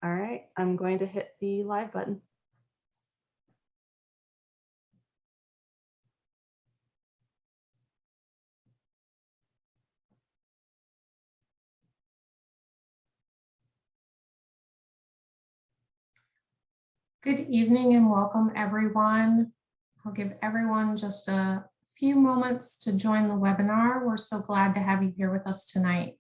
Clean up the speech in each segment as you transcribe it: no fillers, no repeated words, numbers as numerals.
All right, I'm going to hit the live button. Good evening and welcome everyone. I'll give everyone just a few moments to join the webinar. We're so glad to have you here with us tonight.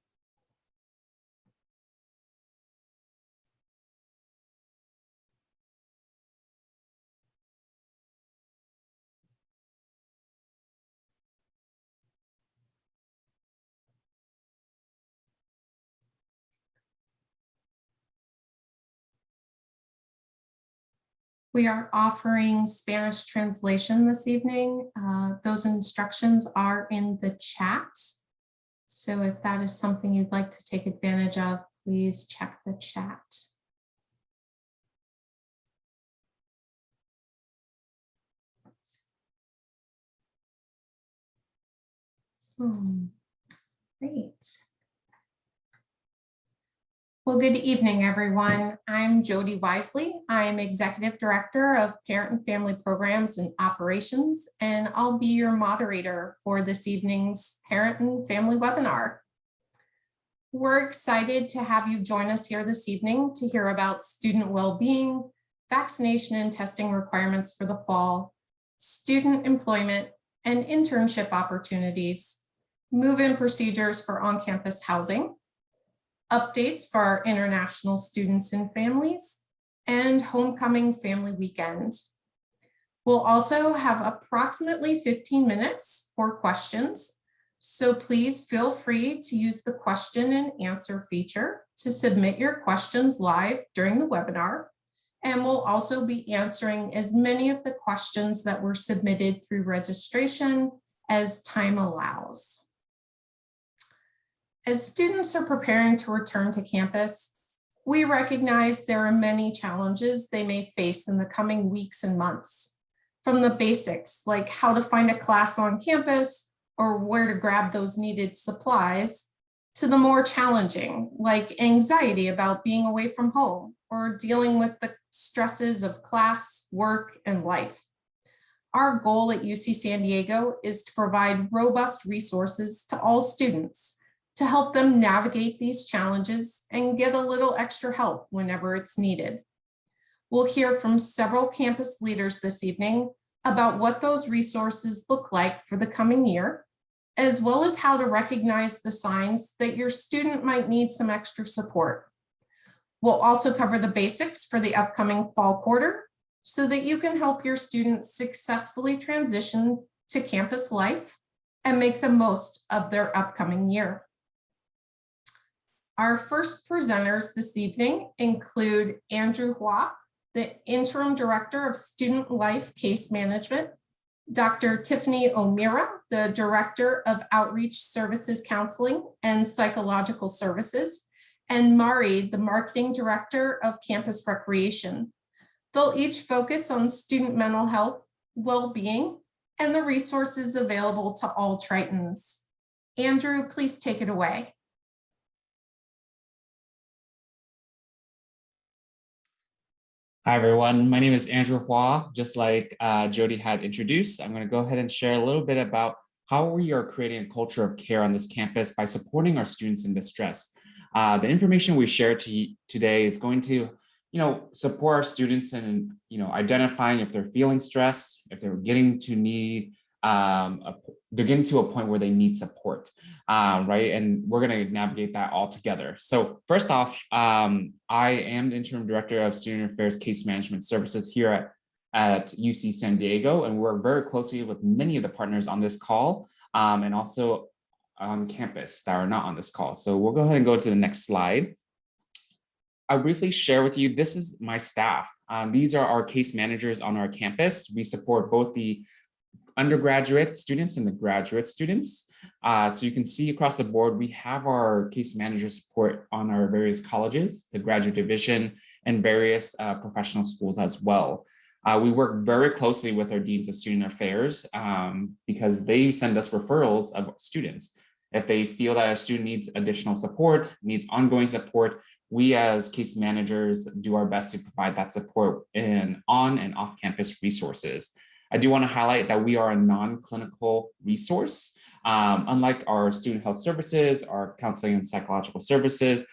We are offering Spanish translation this evening. Those instructions are in the chat. So if that is something you'd like to take advantage of, please check the chat. So, great. Well, good evening, everyone. I'm Jody Wisely. I'm Executive Director of Parent and Family Programs and Operations, and I'll be your moderator for this evening's Parent and Family webinar. We're excited to have you join us here this evening to hear about student well-being, vaccination and testing requirements for the fall, student employment and internship opportunities, move-in procedures for on-campus housing, updates for our international students and families, and homecoming family weekend. We'll also have approximately 15 minutes for questions, so please feel free to use the question and answer feature to submit your questions live during the webinar, and we'll also be answering as many of the questions that were submitted through registration as time allows. As students are preparing to return to campus, we recognize there are many challenges they may face in the coming weeks and months. From the basics, like how to find a class on campus or where to grab those needed supplies, to the more challenging, like anxiety about being away from home or dealing with the stresses of class, work, and life. Our goal at UC San Diego is to provide robust resources to all students to help them navigate these challenges and get a little extra help whenever it's needed. We'll hear from several campus leaders this evening about what those resources look like for the coming year, as well as how to recognize the signs that your student might need some extra support. We'll also cover the basics for the upcoming fall quarter so that you can help your students successfully transition to campus life and make the most of their upcoming year. Our first presenters this evening include Andrew Hua, the Interim Director of Student Life Case Management, Dr. Tiffany O'Meara, the Director of Outreach Services Counseling and Psychological Services, and Mari, the Marketing Director of Campus Recreation. They'll each focus on student mental health, well-being, and the resources available to all Tritons. Andrew, please take it away. Hi, everyone. My name is Andrew Hua. Just like Jody had introduced, I'm going to go ahead and share a little bit about how we are creating a culture of care on this campus by supporting our students in distress. The information we share today is going to, support our students in, identifying if they're feeling stress, if they're getting to need, they're getting to a point where they need support, right? And we're going to navigate that all together. So first off, I am the Interim Director of Student Affairs Case Management Services here at UC San Diego, and we work very closely with many of the partners on this call and also on campus that are not on this call. So we'll go ahead and go to the next slide. I'll briefly share with you, this is my staff. These are our case managers on our campus. We support both the undergraduate students and the graduate students. So you can see across the board, we have our case manager support on our various colleges, the graduate division, and various professional schools as well. We work very closely with our deans of student affairs because they send us referrals of students. If they feel that a student needs additional support, needs ongoing support, we as case managers do our best to provide that support in on and off campus resources. I do want to highlight that we are a non-clinical resource. Unlike our student health services, our counseling and psychological services,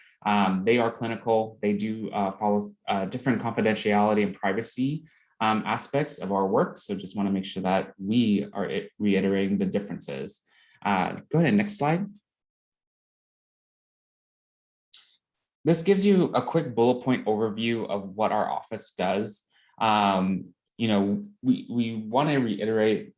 they are clinical. They do follow different confidentiality and privacy aspects of our work. So just want to make sure that we are reiterating the differences. Go ahead, next slide. This gives you a quick bullet point overview of what our office does. We want to reiterate,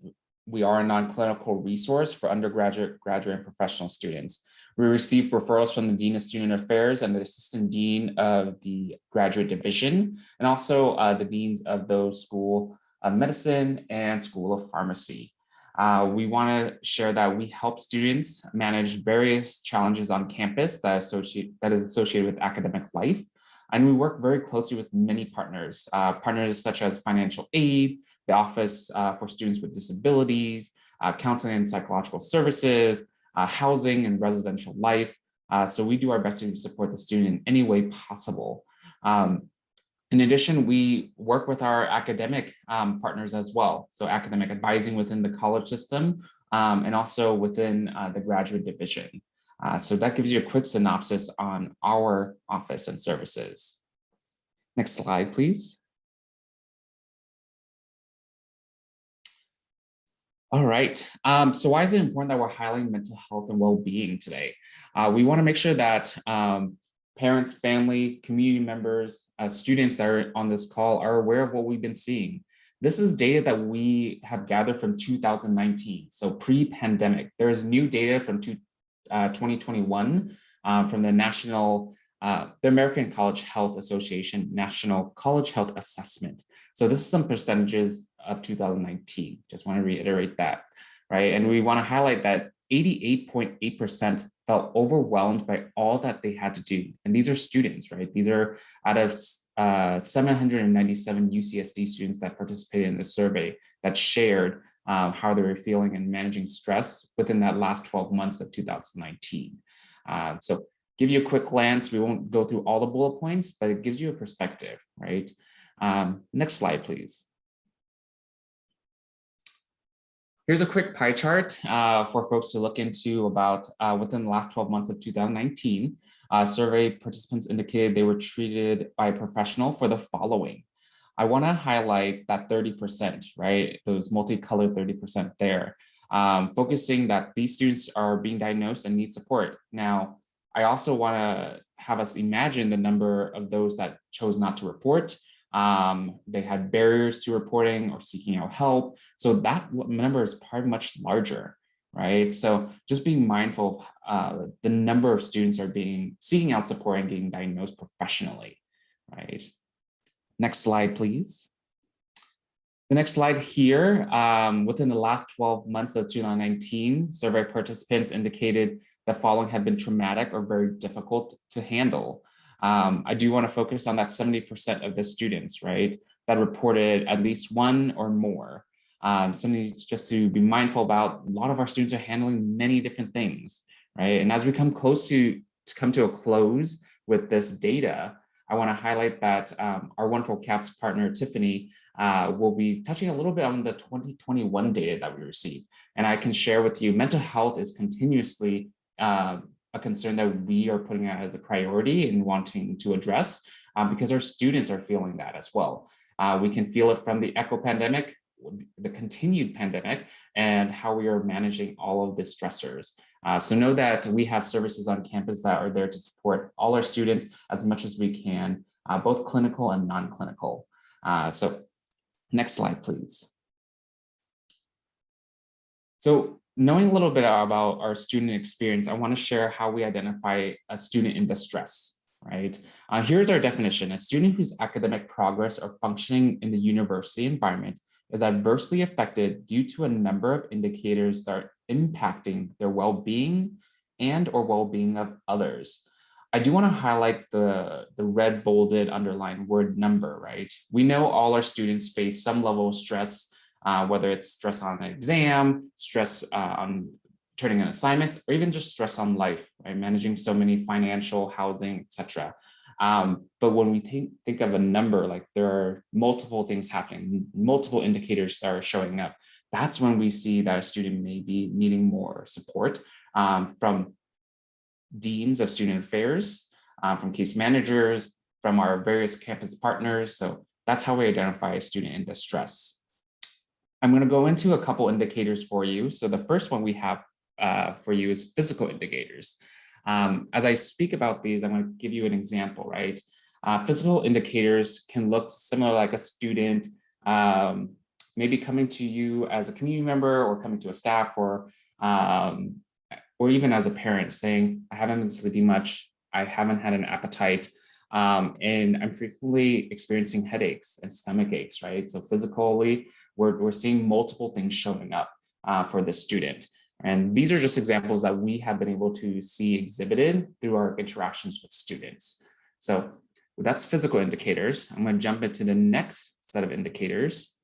we are a non-clinical resource for undergraduate, graduate, and professional students. We receive referrals from the Dean of Student Affairs and the Assistant Dean of the Graduate Division, and also the Deans of those School of Medicine and School of Pharmacy. We want to share that we help students manage various challenges on campus that is associated with academic life. And we work very closely with many partners, partners such as financial aid, the Office for Students with Disabilities, counseling and psychological services, housing and residential life. So we do our best to support the student in any way possible. In addition, we work with our academic partners as well. So academic advising within the college system and also within the graduate division. So that gives you a quick synopsis on our office and services. Next slide, please. All right, so why is it important that we're highlighting mental health and well-being today? We want to make sure that parents, family, community members, students that are on this call are aware of what we've been seeing. This is data that we have gathered from 2019, so pre-pandemic. There is new data from 2021 from the American College Health Association National College Health Assessment. So this is some percentages of 2019. Just want to reiterate that, right? And we want to highlight that 88.8% felt overwhelmed by all that they had to do. And these are students, right? These are out of 797 UCSD students that participated in the survey that shared how they were feeling and managing stress within that last 12 months of 2019. So give you a quick glance. We won't go through all the bullet points, but it gives you a perspective, right? Next slide, please. Here's a quick pie chart for folks to look into about within the last 12 months of 2019. Survey participants indicated they were treated by a professional for the following. I want to highlight that 30%, right? Those multicolored 30% there, focusing that these students are being diagnosed and need support. Now, I also want to have us imagine the number of those that chose not to report. They had barriers to reporting or seeking out help. So that number is probably much larger, right? So just being mindful of the number of students are seeking out support and getting diagnosed professionally, right? Next slide, please. The next slide here, within the last 12 months of 2019, survey participants indicated the following had been traumatic or very difficult to handle. I do want to focus on that 70% of the students, right, that reported at least one or more. Something just to be mindful about. A lot of our students are handling many different things, right? And as we come to a close with this data, I want to highlight that our wonderful CAPS partner, Tiffany, will be touching a little bit on the 2021 data that we received. And I can share with you, mental health is continuously a concern that we are putting out as a priority and wanting to address because our students are feeling that as well. We can feel it from the echo pandemic, the continued pandemic, and how we are managing all of the stressors. So know that we have services on campus that are there to support all our students as much as we can, both clinical and non-clinical. So next slide, please. So knowing a little bit about our student experience, I want to share how we identify a student in distress, right? Here's our definition. A student whose academic progress or functioning in the university environment is adversely affected due to a number of indicators that are impacting their well-being and or well-being of others. I do want to highlight the red bolded underlined word number, right? We know all our students face some level of stress, whether it's stress on an exam, stress on turning in assignments, or even just stress on life, right? Managing so many financial, housing, etc. But when we think of a number, like there are multiple things happening, multiple indicators that are showing up, that's when we see that a student may be needing more support from deans of student affairs, from case managers, from our various campus partners. So that's how we identify a student in distress. I'm going to go into a couple indicators for you. So the first one we have for you is physical indicators. As I speak about these, I'm going to give you an example, right? Physical indicators can look similar, like a student maybe coming to you as a community member, or coming to a staff, or even as a parent saying, I haven't been sleeping much, I haven't had an appetite, and I'm frequently experiencing headaches and stomach aches, right? So physically, we're seeing multiple things showing up for the student. And these are just examples that we have been able to see exhibited through our interactions with students. So that's physical indicators. I'm going to jump into the next set of indicators,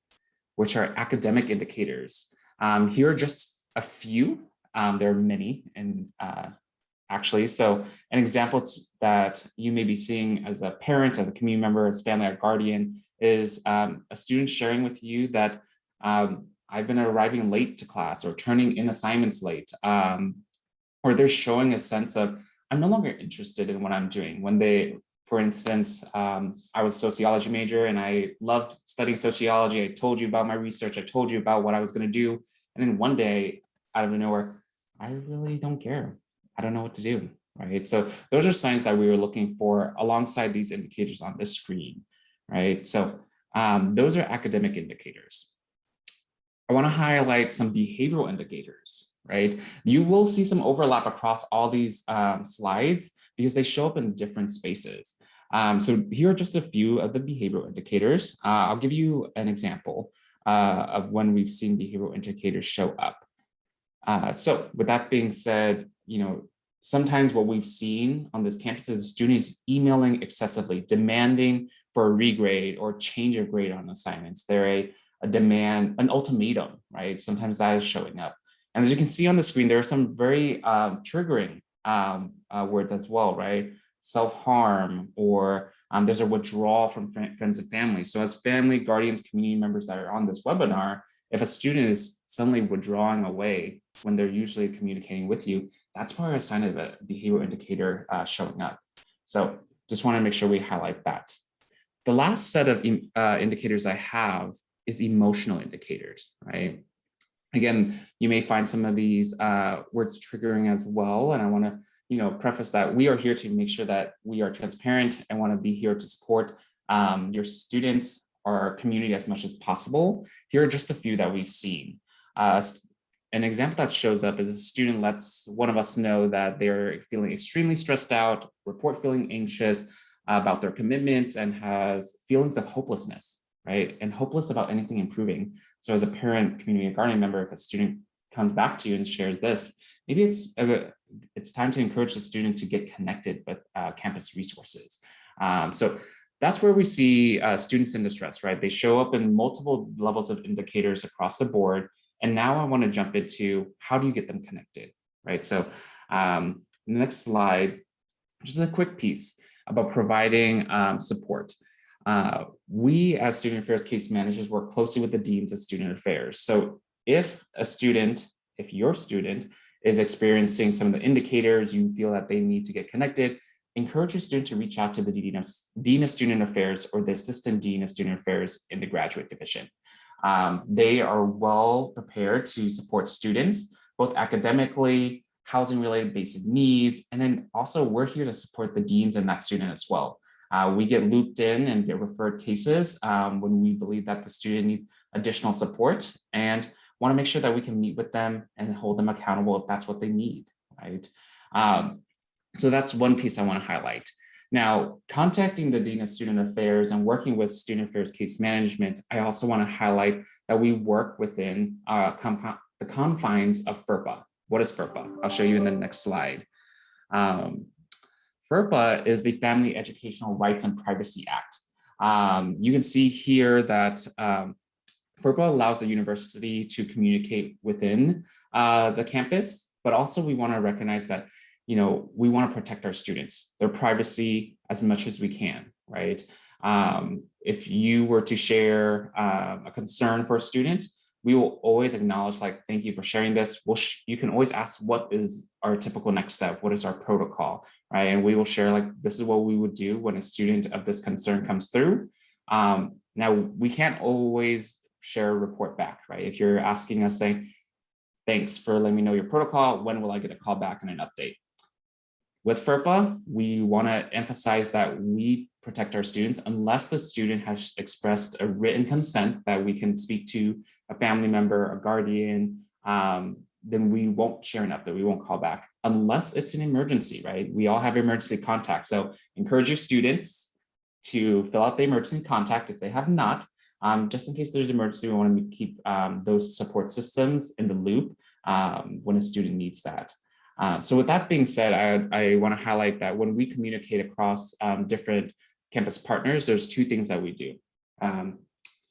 which are academic indicators. Here are just a few. There are many, and actually, so an example that you may be seeing as a parent, as a community member, as family or guardian, is a student sharing with you that I've been arriving late to class, or turning in assignments late, or they're showing a sense of, I'm no longer interested in what I'm doing. When they, for instance, I was a sociology major and I loved studying sociology. I told you about my research. I told you about what I was going to do. And then one day, out of nowhere, I really don't care. I don't know what to do, right? So those are signs that we were looking for alongside these indicators on the screen, right? So those are academic indicators. I want to highlight some behavioral indicators, right? You will see some overlap across all these slides because they show up in different spaces. So here are just a few of the behavioral indicators. I'll give you an example of when we've seen behavioral indicators show up. So with that being said, sometimes what we've seen on this campus is students emailing excessively, demanding for a regrade or change of grade on assignments. They're a demand, an ultimatum, right? Sometimes that is showing up. And as you can see on the screen, there are some very triggering words as well, right? Self-harm, or there's a withdrawal from friends and family. So as family, guardians, community members that are on this webinar, if a student is suddenly withdrawing away when they're usually communicating with you, that's probably a sign of a behavioral indicator showing up. So just want to make sure we highlight that. The last set of indicators I have is emotional indicators, right? Again, you may find some of these words triggering as well. And I want to, preface that we are here to make sure that we are transparent and want to be here to support your students, our community as much as possible. Here are just a few that we've seen. An example that shows up is a student lets one of us know that they're feeling extremely stressed out, report feeling anxious about their commitments, and has feelings of hopelessness, right? And hopeless about anything improving. So as a parent, community, and guardian member, if a student comes back to you and shares this, maybe it's time to encourage the student to get connected with campus resources. So that's where we see students in distress, right? They show up in multiple levels of indicators across the board. And now I want to jump into how do you get them connected, right? So next slide, just a quick piece about providing support. We as student affairs case managers work closely with the deans of student affairs. So if your student is experiencing some of the indicators, you feel that they need to get connected, encourage your student to reach out to the Dean of Student Affairs or the Assistant Dean of Student Affairs in the graduate division. They are well prepared to support students, both academically, housing related basic needs, and then also we're here to support the deans and that student as well. We get looped in and get referred cases when we believe that the student needs additional support, and want to make sure that we can meet with them and hold them accountable if that's what they need, right? So that's one piece I want to highlight. Now, contacting the Dean of Student Affairs and working with Student Affairs Case Management, I also want to highlight that we work within the confines of FERPA. What is FERPA? I'll show you in the next slide. FERPA is the Family Educational Rights and Privacy Act. You can see here that FERPA allows the university to communicate within the campus, but also we want to recognize that, we want to protect our students, their privacy as much as we can, right? If you were to share a concern for a student, we will always acknowledge, like, thank you for sharing this. You can always ask, what is our typical next step? What is our protocol, right? And we will share, like, this is what we would do when a student of this concern comes through. Now, we can't always share a report back, right? If you're asking us, saying, thanks for letting me know your protocol, when will I get a call back and an update? With FERPA, we want to emphasize that we protect our students unless the student has expressed a written consent that we can speak to a family member, a guardian, then we won't share an update, we won't call back unless it's an emergency, right? We all have emergency contacts. So encourage your students to fill out the emergency contact if they have not, just in case there's an emergency. We want to keep those support systems in the loop when a student needs that. So with that being said, I want to highlight that when we communicate across different campus partners, there's two things that we do.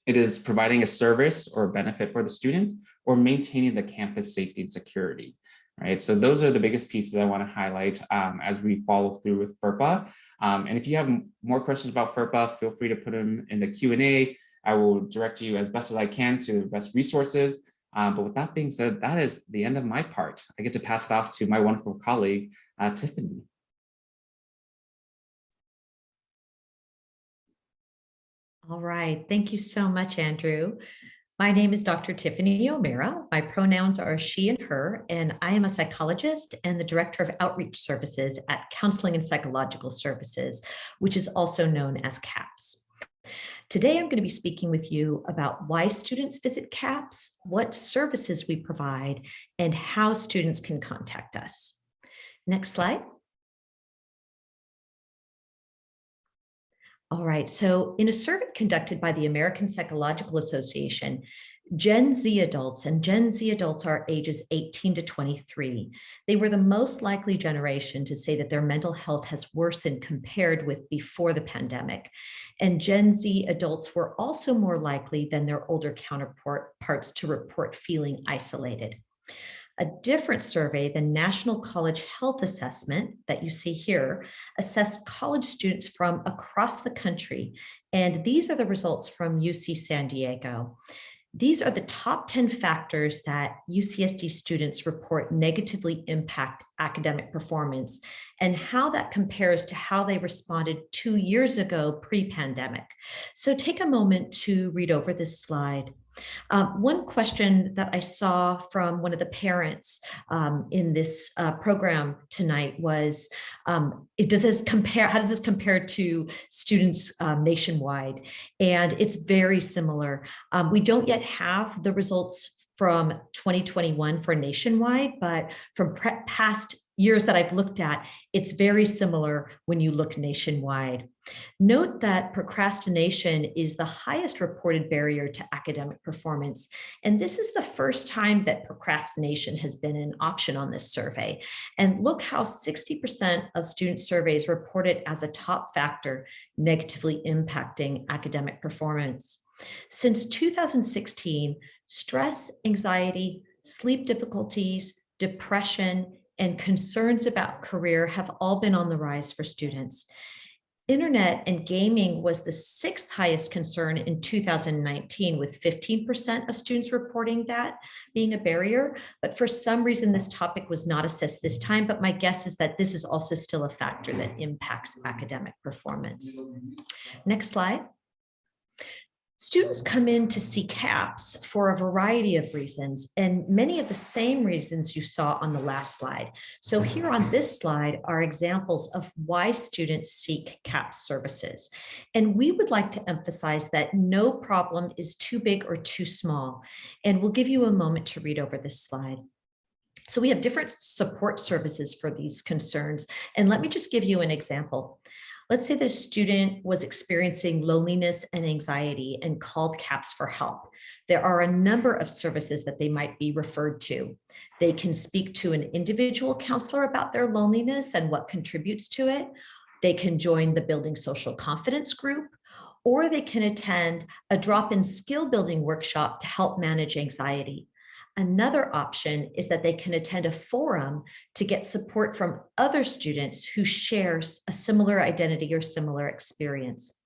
It is providing a service or a benefit for the student, or maintaining the campus safety and security, right? So those are the biggest pieces I want to highlight as we follow through with FERPA. And if you have more questions about FERPA, feel free to put them in the Q&A. I will direct you as best as I can to the best resources. But with that being said, that is the end of my part. I get to pass it off to my wonderful colleague, Tiffany. All right, thank you so much, Andrew. My name is Dr. Tiffany O'Meara. My pronouns are she and her, and I am a psychologist and the Director of Outreach Services at Counseling and Psychological Services, which is also known as CAPS. Today, I'm going to be speaking with you about why students visit CAPS, what services we provide, and how students can contact us. Next slide. All right, so in a survey conducted by the American Psychological Association, Gen Z adults, and Gen Z adults are ages 18 to 23, they were the most likely generation to say that their mental health has worsened compared with before the pandemic. And Gen Z adults were also more likely than their older counterparts to report feeling isolated. A different survey, the National College Health Assessment that you see here, assessed college students from across the country. And these are the results from UC San Diego. These are the top 10 factors that UCSD students report negatively impact academic performance, and how that compares to how they responded 2 years ago pre-pandemic. So take a moment to read over this slide. One question that I saw from one of the parents in this program tonight was, how does this compare to students nationwide? And it's very similar. We don't yet have the results from 2021 for nationwide, but from past years that I've looked at, it's very similar when you look nationwide. Note that procrastination is the highest reported barrier to academic performance. And this is the first time that procrastination has been an option on this survey. And look how 60% of student surveys report it as a top factor negatively impacting academic performance. Since 2016, stress, anxiety, sleep difficulties, depression, and concerns about career have all been on the rise for students. Internet and gaming was the 6th highest concern in 2019, with 15% of students reporting that being a barrier. But for some reason, this topic was not assessed this time, but my guess is that this is also still a factor that impacts academic performance. Next slide. Students come in to see CAPS for a variety of reasons, and many of the same reasons you saw on the last slide. So here on this slide are examples of why students seek CAPS services. And we would like to emphasize that no problem is too big or too small. And we'll give you a moment to read over this slide. So we have different support services for these concerns. And let me just give you an example. Let's say the student was experiencing loneliness and anxiety and called CAPS for help. There are a number of services that they might be referred to. They can speak to an individual counselor about their loneliness and what contributes to it. They can join the Building Social Confidence group, or they can attend a drop-in skill building workshop to help manage anxiety. Another option is that they can attend a forum to get support from other students who share a similar identity or similar experience.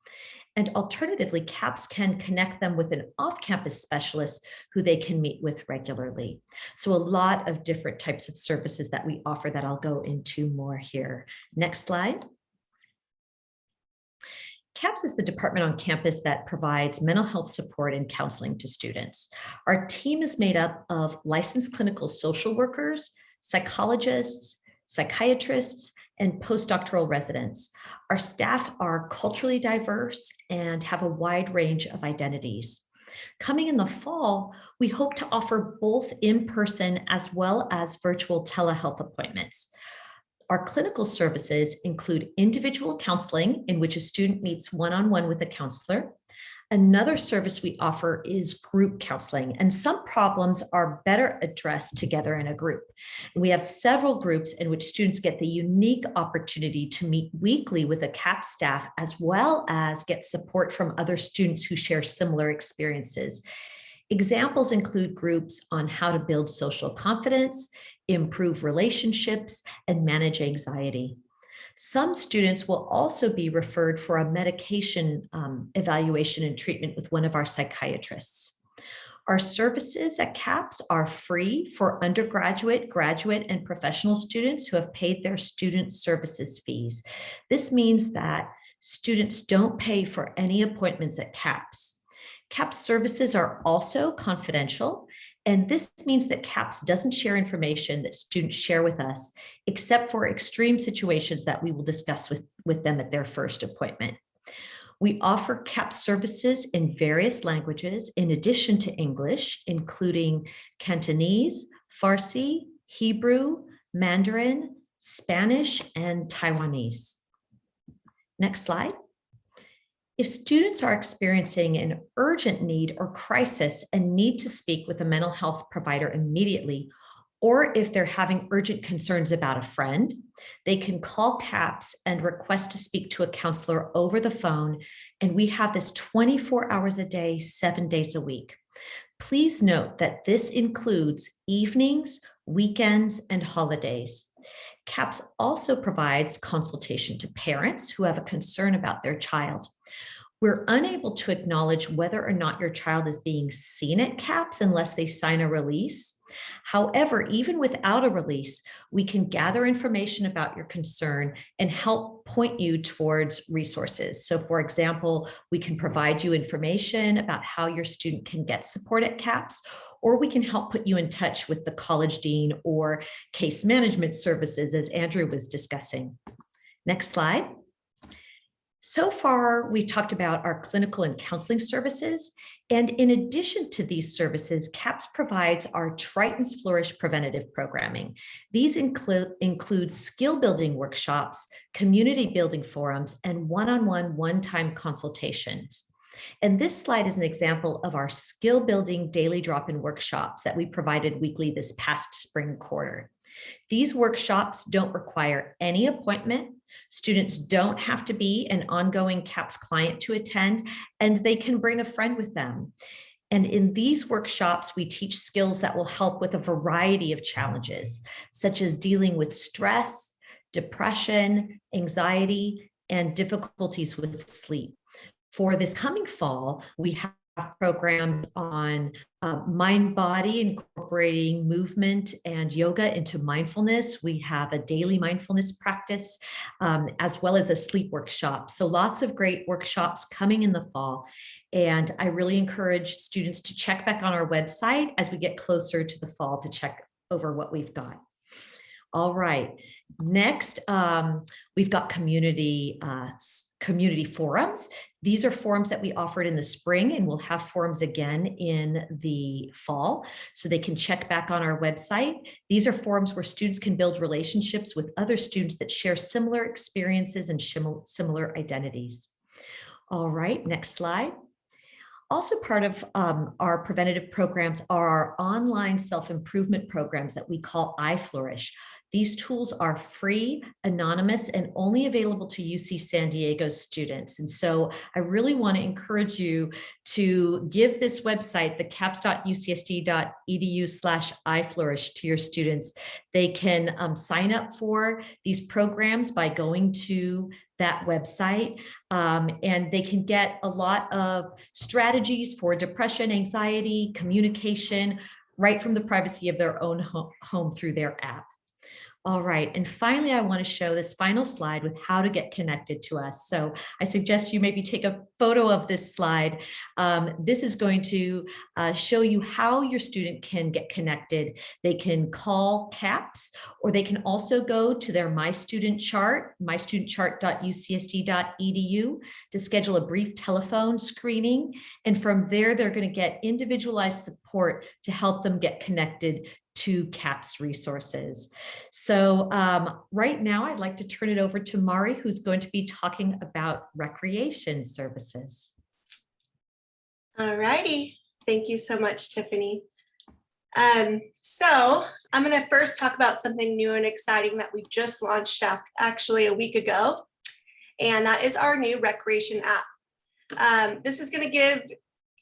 And alternatively, CAPS can connect them with an off-campus specialist who they can meet with regularly. So a lot of different types of services that we offer that I'll go into more here. Next slide. CAPS is the department on campus that provides mental health support and counseling to students. Our team is made up of licensed clinical social workers, psychologists, psychiatrists, and postdoctoral residents. Our staff are culturally diverse and have a wide range of identities. Coming in the fall, we hope to offer both in-person as well as virtual telehealth appointments. Our clinical services include individual counseling, in which a student meets one-on-one with a counselor. Another service we offer is group counseling, and some problems are better addressed together in a group. And we have several groups in which students get the unique opportunity to meet weekly with a CAPS staff, as well as get support from other students who share similar experiences. Examples include groups on how to build social confidence, improve relationships, and manage anxiety. Some students will also be referred for a medication evaluation and treatment with one of our psychiatrists. Our services at CAPS are free for undergraduate, graduate, and professional students who have paid their student services fees. This means that students don't pay for any appointments at CAPS. CAPS services are also confidential, and this means that CAPS doesn't share information that students share with us, except for extreme situations that we will discuss with them at their first appointment. We offer CAPS services in various languages in addition to English, including Cantonese, Farsi, Hebrew, Mandarin, Spanish, and Taiwanese. Next slide. If students are experiencing an urgent need or crisis and need to speak with a mental health provider immediately, or if they're having urgent concerns about a friend, they can call CAPS and request to speak to a counselor over the phone. And we have this 24 hours a day, 7 days a week. Please note that this includes evenings, weekends, and holidays. CAPS also provides consultation to parents who have a concern about their child. We're unable to acknowledge whether or not your child is being seen at CAPS unless they sign a release. However, even without a release, we can gather information about your concern and help point you towards resources. So for example, we can provide you information about how your student can get support at CAPS, or we can help put you in touch with the college dean or case management services, as Andrew was discussing. Next slide. So far, we talked about our clinical and counseling services. And in addition to these services, CAPS provides our Triton's Flourish preventative programming. These include skill building workshops, community building forums, and one-on-one, one-time consultations. And this slide is an example of our skill building daily drop-in workshops that we provided weekly this past spring quarter. These workshops don't require any appointment. Students don't have to be an ongoing CAPS client to attend, and they can bring a friend with them. And in these workshops, we teach skills that will help with a variety of challenges, such as dealing with stress, depression, anxiety, and difficulties with sleep. For this coming fall, we have programs on mind-body, incorporating movement and yoga into mindfulness. We have a daily mindfulness practice, as well as a sleep workshop. So lots of great workshops coming in the fall. And I really encourage students to check back on our website as we get closer to the fall to check over what we've got. All right. Next, we've got community forums. These are forums that we offered in the spring, and we'll have forums again in the fall, so they can check back on our website. These are forums where students can build relationships with other students that share similar experiences and similar identities. All right, next slide. Also part of our preventative programs are our online self-improvement programs that we call Iflourish. These tools are free, anonymous, and only available to UC San Diego students. And so I really want to encourage you to give this website, the caps.ucsd.edu/iflourish, to your students. They can sign up for these programs by going to that website, and they can get a lot of strategies for depression, anxiety, communication, right from the privacy of their own home through their app. All right, and finally, I want to show this final slide with how to get connected to us. So I suggest you maybe take a photo of this slide. This is going to show you how your student can get connected. They can call CAPS, or they can also go to their My Student Chart, mystudentchart.ucsd.edu, to schedule a brief telephone screening. And from there, they're going to get individualized support to help them get connected to CAPS resources. So right now, I'd like to turn it over to Mari, who's going to be talking about recreation services. All righty. Thank you so much, Tiffany. So I'm going to first talk about something new and exciting that we just launched actually a week ago, and that is our new recreation app. This is going to give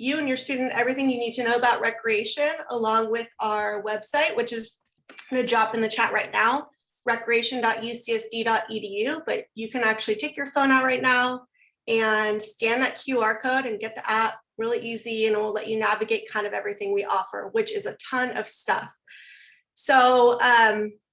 you and your student everything you need to know about recreation, along with our website, which is going to drop in the chat right now, recreation.ucsd.edu, but you can actually take your phone out right now and scan that QR code and get the app really easy, and it will let you navigate kind of everything we offer, which is a ton of stuff. So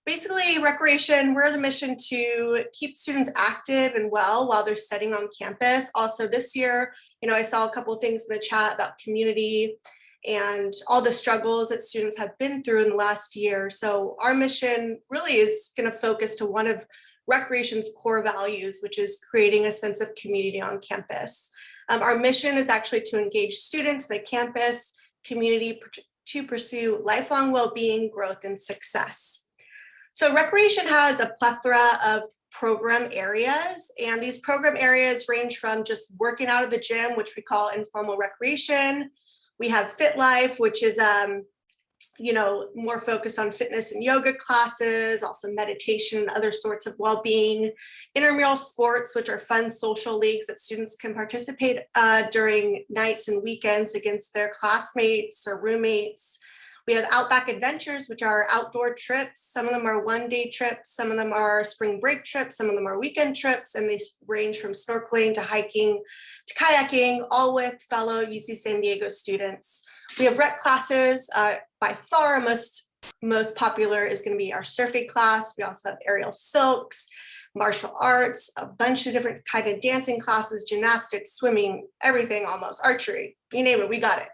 basically, recreation, we're on a mission to keep students active and well while they're studying on campus. Also this year, I saw a couple of things in the chat about community and all the struggles that students have been through in the last year. So our mission really is going to focus to one of recreation's core values, which is creating a sense of community on campus. Our mission is actually to engage students, the campus, community to pursue lifelong well-being, growth, and success. So recreation has a plethora of program areas, and these program areas range from just working out of the gym, which we call informal recreation. We have Fit Life, which is more focused on fitness and yoga classes, also meditation and other sorts of well-being. Intramural sports, which are fun social leagues that students can participate during nights and weekends against their classmates or roommates. We have Outback Adventures, which are outdoor trips. Some of them are one-day trips, some of them are spring break trips, some of them are weekend trips, and they range from snorkeling to hiking to kayaking, all with fellow UC San Diego students. We have rec classes. By far, most popular is going to be our surfing class. We also have aerial silks, martial arts, a bunch of different kind of dancing classes, gymnastics, swimming, everything almost, archery, you name it, we got it.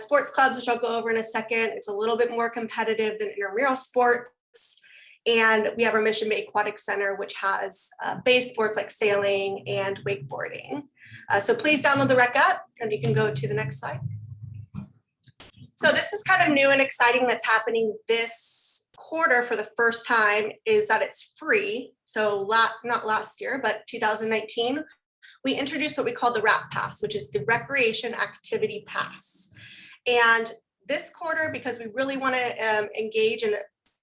Sports clubs, which I'll go over in a second. It's a little bit more competitive than intramural sports. And we have our Mission Bay Aquatic Center, which has base sports like sailing and wakeboarding. So please download the rec app, and you can go to the next slide. So this is kind of new and exciting that's happening this quarter for the first time, is that it's free. So not last year, but 2019, we introduced what we call the RAP Pass, which is the Recreation Activity Pass. And this quarter, because we really want to engage and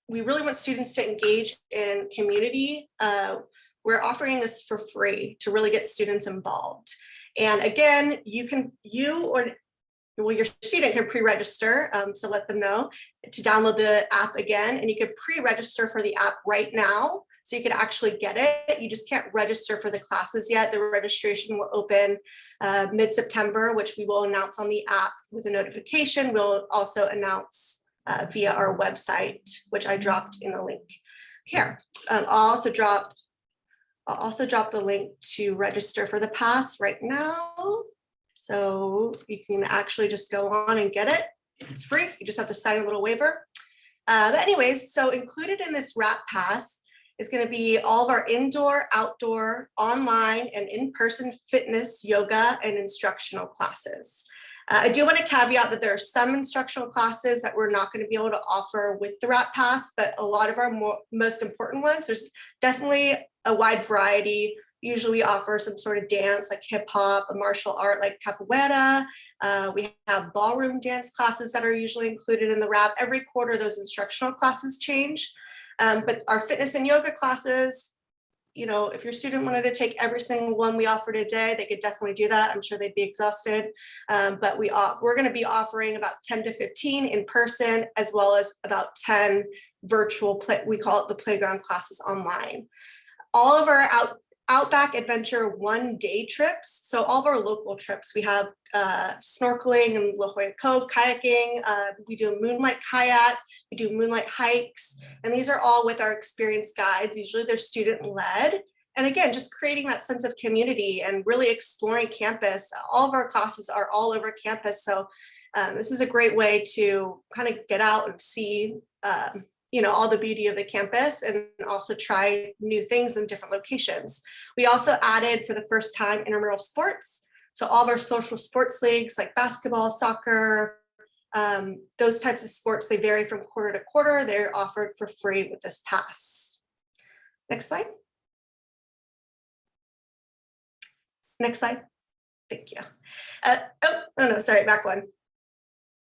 we really want students to engage in community, we're offering this for free to really get students involved. And again, your student can pre-register, so let them know to download the app again, and you can pre-register for the app right now. So you can actually get it. You just can't register for the classes yet. The registration will open mid-September, which we will announce on the app with a notification. We'll also announce via our website, which I dropped in the link here. I'll also drop the link to register for the pass right now. So you can actually just go on and get it. It's free. You just have to sign a little waiver. But anyways, so included in this RAP Pass is going to be all of our indoor, outdoor, online, and in-person fitness, yoga, and instructional classes. I do want to caveat that there are some instructional classes that we're not going to be able to offer with the RAP Pass, but a lot of our most important ones, there's definitely a wide variety. Usually we offer some sort of dance like hip hop, a martial art like capoeira. We have ballroom dance classes that are usually included in the wrap. Every quarter, those instructional classes change. But our fitness and yoga classes, you know, if your student wanted to take every single one we offered a day, they could definitely do that. I'm sure they'd be exhausted. But we're going to be offering about 10 to 15 in person, as well as about 10 virtual, we call it the playground classes online. All of our Outback Adventure 1-day trips. So all of our local trips, we have snorkeling in La Jolla Cove, kayaking, we do moonlight kayak, we do moonlight hikes, and these are all with our experienced guides. Usually they're student led. And again, just creating that sense of community and really exploring campus. All of our classes are all over campus. So this is a great way to kind of get out and see you know, all the beauty of the campus and also try new things in different locations. We also added for the first time intramural sports. So all of our social sports leagues like basketball, soccer, those types of sports, they vary from quarter to quarter. They're offered for free with this pass. Next slide. Next slide. Thank you. Oh, no, sorry, back one.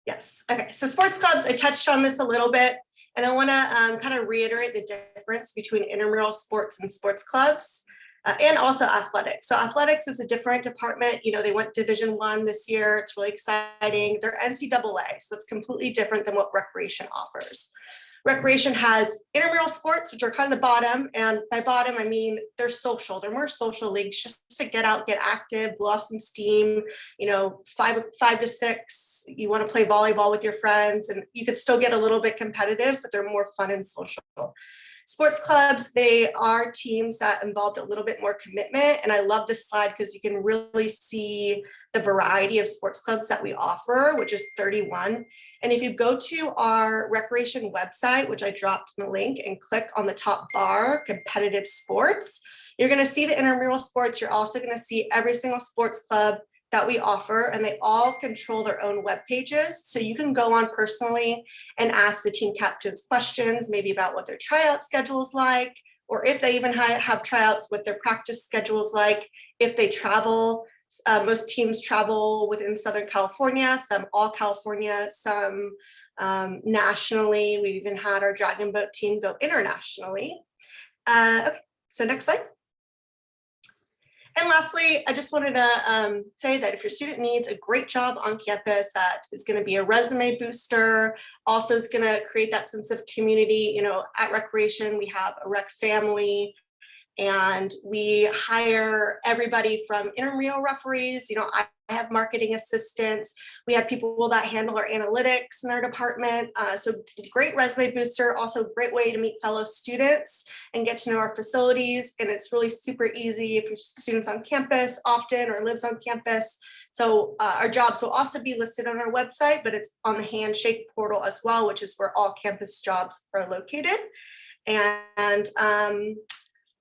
Yes, okay, so sports clubs, I touched on this a little bit, and I wanna kind of reiterate the difference between intramural sports and sports clubs, and also athletics. So athletics is a different department. You know, they went Division I this year. It's really exciting. They're NCAA, so that's completely different than what recreation offers. Recreation has intramural sports, which are kind of the bottom. And by bottom, I mean, they're social. They're more social leagues just to get out, get active, blow off some steam, you know, 5 to 6, you want to play volleyball with your friends, and you could still get a little bit competitive, but they're more fun and social. Sports clubs, they are teams that involved a little bit more commitment. And I love this slide because you can really see the variety of sports clubs that we offer, which is 31. And if you go to our recreation website, which I dropped in the link, and click on the top bar, competitive sports, you're going to see the intramural sports. You're also going to see every single sports club that we offer, and they all control their own web pages. So you can go on personally and ask the team captains questions, maybe about what their tryout schedule is like, or if they even have tryouts, what their practice schedule is like, if they travel. Most teams travel within Southern California, some all California, some nationally. We've even had our Dragon Boat team go internationally. Okay, so next slide. And lastly, I just wanted to say that if your student needs a great job on campus, that is going to be a resume booster, also is going to create that sense of community. You know, at Recreation, we have a rec family, and we hire everybody from intramural referees. You know, I have marketing assistants. We have people that handle our analytics in our department. So great resume booster, also great way to meet fellow students and get to know our facilities. And it's really super easy if your student's on campus often or lives on campus. So our jobs will also be listed on our website, but it's on the Handshake portal as well, which is where all campus jobs are located. And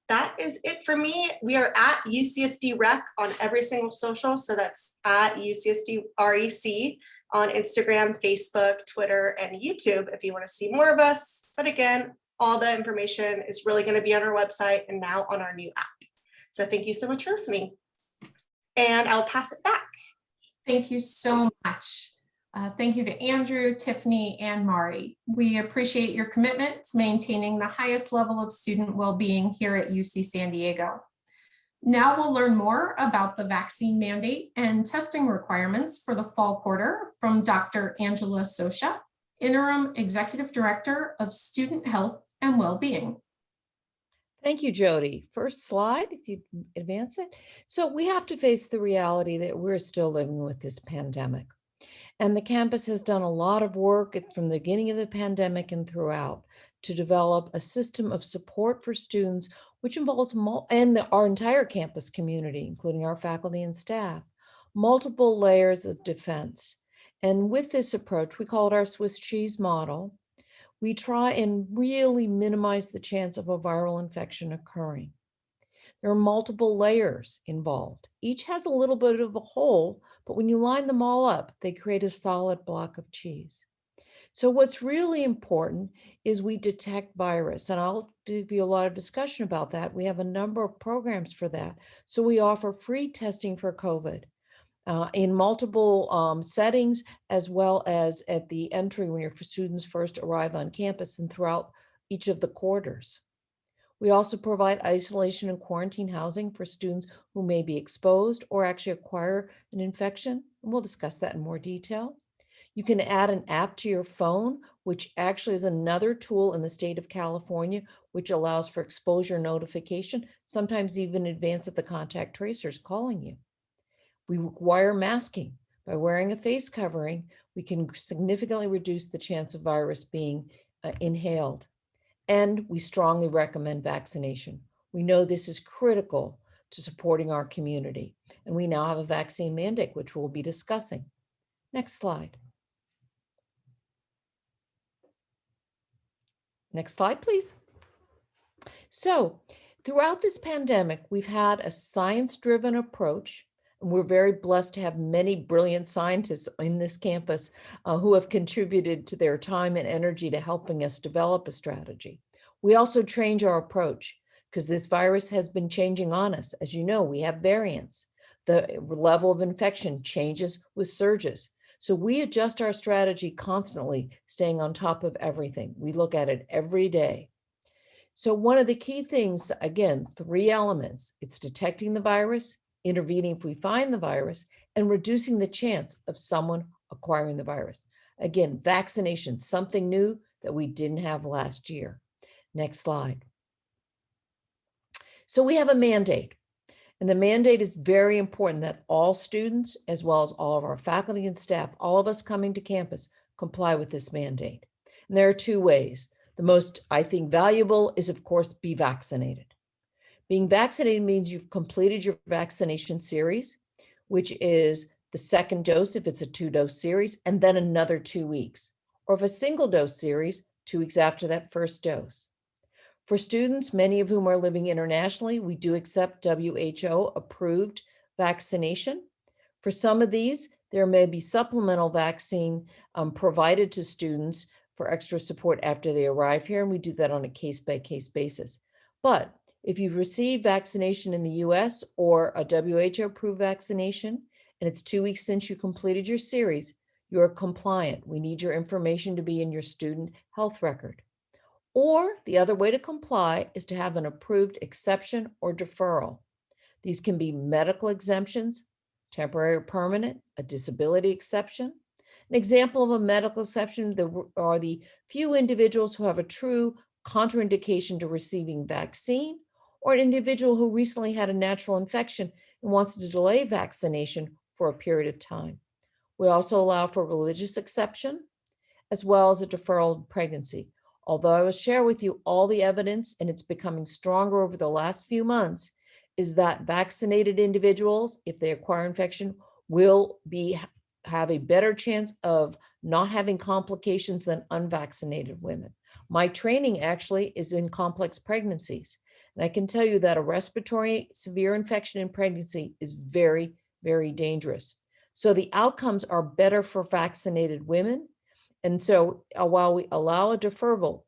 that is it for me. We are at UCSD Rec on every single social. So that's at UCSD REC on Instagram, Facebook, Twitter, and YouTube if you want to see more of us. But again, all the information is really going to be on our website and now on our new app. So thank you so much for listening. And I'll pass it back. Thank you so much. Thank you to Andrew, Tiffany, and Mari. We appreciate your commitment to maintaining the highest level of student well-being here at UC San Diego. Now we'll learn more about the vaccine mandate and testing requirements for the fall quarter from Dr. Angela Sosha, Interim Executive Director of Student Health and Wellbeing. Thank you, Jody. First slide, if you advance it. So we have to face the reality that we're still living with this pandemic. And the campus has done a lot of work from the beginning of the pandemic and throughout to develop a system of support for students, which involves our entire campus community, including our faculty and staff, multiple layers of defense. And with this approach, we call it our Swiss cheese model. We try and really minimize the chance of a viral infection occurring. There are multiple layers involved. Each has a little bit of a hole, but when you line them all up, they create a solid block of cheese. So what's really important is we detect virus, and I'll give you a lot of discussion about that. We have a number of programs for that. So we offer free testing for COVID in multiple settings, as well as at the entry when your students first arrive on campus and throughout each of the quarters. We also provide isolation and quarantine housing for students who may be exposed or actually acquire an infection. And we'll discuss that in more detail. You can add an app to your phone, which actually is another tool in the state of California, which allows for exposure notification, sometimes even in advance of the contact tracers calling you. We require masking. By wearing a face covering, we can significantly reduce the chance of virus being inhaled. And we strongly recommend vaccination. We know this is critical to supporting our community. And we now have a vaccine mandate, which we'll be discussing. Next slide. Next slide, please. So throughout this pandemic, we've had a science-driven approach, and we're very blessed to have many brilliant scientists in this campus who have contributed to their time and energy to helping us develop a strategy. We also change our approach because this virus has been changing on us. As you know, we have variants. The level of infection changes with surges. So we adjust our strategy constantly, staying on top of everything. We look at it every day. So one of the key things, again, 3 elements, it's detecting the virus, intervening if we find the virus, and reducing the chance of someone acquiring the virus. Again, vaccination, something new that we didn't have last year. Next slide. So we have a mandate. And the mandate is very important that all students, as well as all of our faculty and staff, all of us coming to campus, comply with this mandate. And there are 2 ways. The most, I think, valuable is, of course, be vaccinated. Being vaccinated means you've completed your vaccination series, which is the 2nd dose if it's a 2-dose series, and then another 2 weeks. Or if a single dose series, 2 weeks after that 1st dose. For students, many of whom are living internationally, we do accept WHO approved vaccination. For some of these, there may be supplemental vaccine provided to students for extra support after they arrive here, and we do that on a case-by-case basis. But if you've received vaccination in the US or a WHO approved vaccination, and it's 2 weeks since you completed your series, you're compliant. We need your information to be in your student health record. Or the other way to comply is to have an approved exception or deferral. These can be medical exemptions, temporary or permanent, a disability exception. An example of a medical exception are the few individuals who have a true contraindication to receiving vaccine, or an individual who recently had a natural infection and wants to delay vaccination for a period of time. We also allow for religious exception, as well as a deferral of pregnancy. Although I will share with you all the evidence, and it's becoming stronger over the last few months, is that vaccinated individuals, if they acquire infection, will have a better chance of not having complications than unvaccinated women. My training actually is in complex pregnancies. And I can tell you that a respiratory severe infection in pregnancy is very, very dangerous. So the outcomes are better for vaccinated women. And so while we allow a deferral,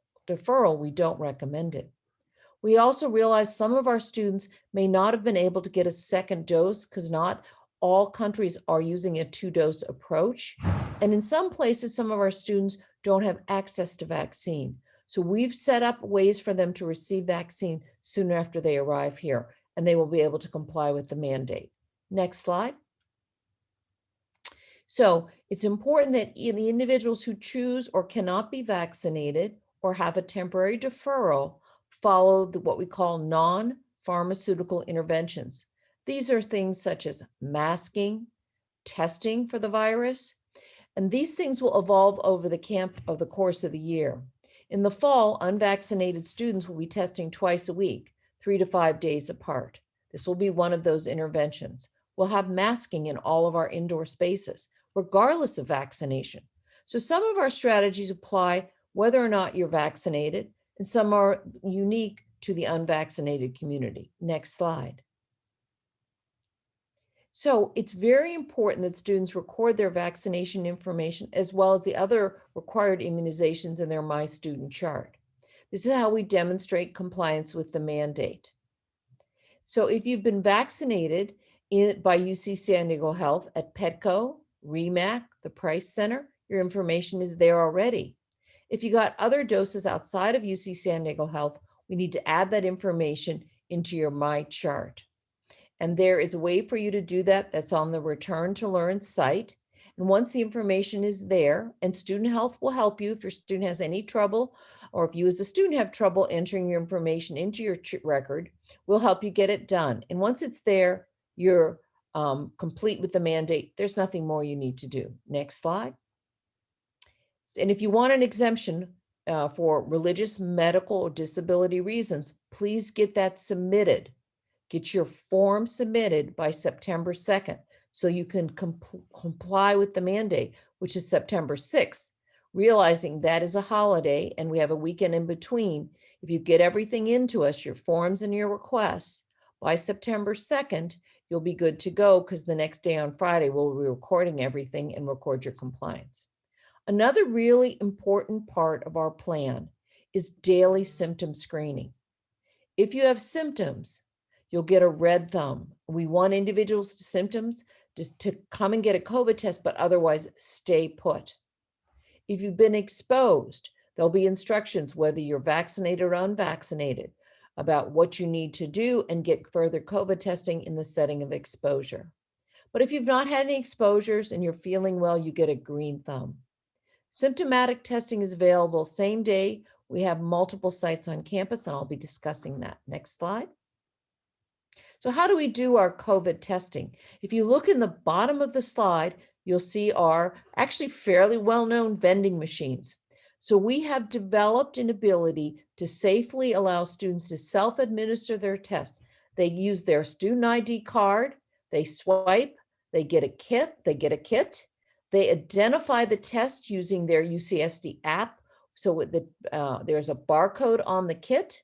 we don't recommend it. We also realize some of our students may not have been able to get a 2nd dose because not all countries are using a 2-dose approach. And in some places, some of our students don't have access to vaccine. So we've set up ways for them to receive vaccine soon after they arrive here, and they will be able to comply with the mandate. Next slide. So it's important that the individuals who choose or cannot be vaccinated or have a temporary deferral follow what we call non-pharmaceutical interventions. These are things such as masking, testing for the virus, and these things will evolve over the course of the year. In the fall, unvaccinated students will be testing twice a week, 3 to 5 days apart. This will be one of those interventions. We'll have masking in all of our indoor spaces, regardless of vaccination. So some of our strategies apply whether or not you're vaccinated, and some are unique to the unvaccinated community. Next slide. So it's very important that students record their vaccination information as well as the other required immunizations in their My Student chart. This is how we demonstrate compliance with the mandate. So if you've been vaccinated by UC San Diego Health at Petco, REMAC, the Price Center, your information is there already. If you got other doses outside of UC San Diego Health, we need to add that information into your My Chart. And there is a way for you to do that. That's on the Return to Learn site. And once the information is there, and Student Health will help you if your student has any trouble, or if you as a student have trouble entering your information into your record, we'll help you get it done. And once it's there, you're complete with the mandate. There's nothing more you need to do. Next slide. And if you want an exemption for religious, medical, or disability reasons, please get that submitted. Get your form submitted by September 2nd so you can comply with the mandate, which is September 6th. Realizing that is a holiday and we have a weekend in between. If you get everything into us, your forms and your requests, by September 2nd, you'll be good to go because the next day on Friday, we'll be recording everything and record your compliance. Another really important part of our plan is daily symptom screening. If you have symptoms, you'll get a red thumb. We want individuals with symptoms just to come and get a COVID test, but otherwise stay put. If you've been exposed, there'll be instructions, whether you're vaccinated or unvaccinated, about what you need to do and get further COVID testing in the setting of exposure. But if you've not had any exposures and you're feeling well, you get a green thumb. Symptomatic testing is available same day. We have multiple sites on campus, and I'll be discussing that. Next slide. So how do we do our COVID testing? If you look in the bottom of the slide, you'll see our actually fairly well-known vending machines. So we have developed an ability to safely allow students to self-administer their test. They use their student ID card, they swipe, they get a kit, they identify the test using their UCSD app. So there's a barcode on the kit,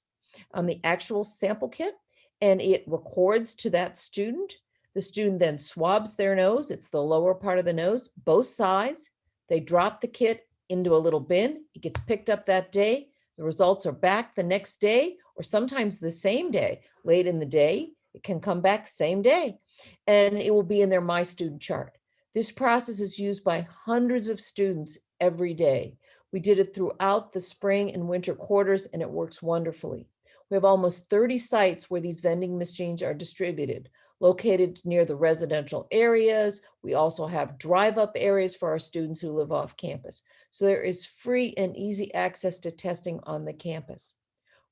on the actual sample kit, and it records to that student. The student then swabs their nose. It's the lower part of the nose, both sides. They drop the kit into a little bin. It gets picked up that day. The results are back the next day, or sometimes the same day. Late in the day, it can come back same day, and it will be in their My Student chart. This process is used by hundreds of students every day. We did it throughout the spring and winter quarters, and it works wonderfully. We have almost 30 sites where these vending machines are distributed, located near the residential areas. We also have drive-up areas for our students who live off campus. So there is free and easy access to testing on the campus.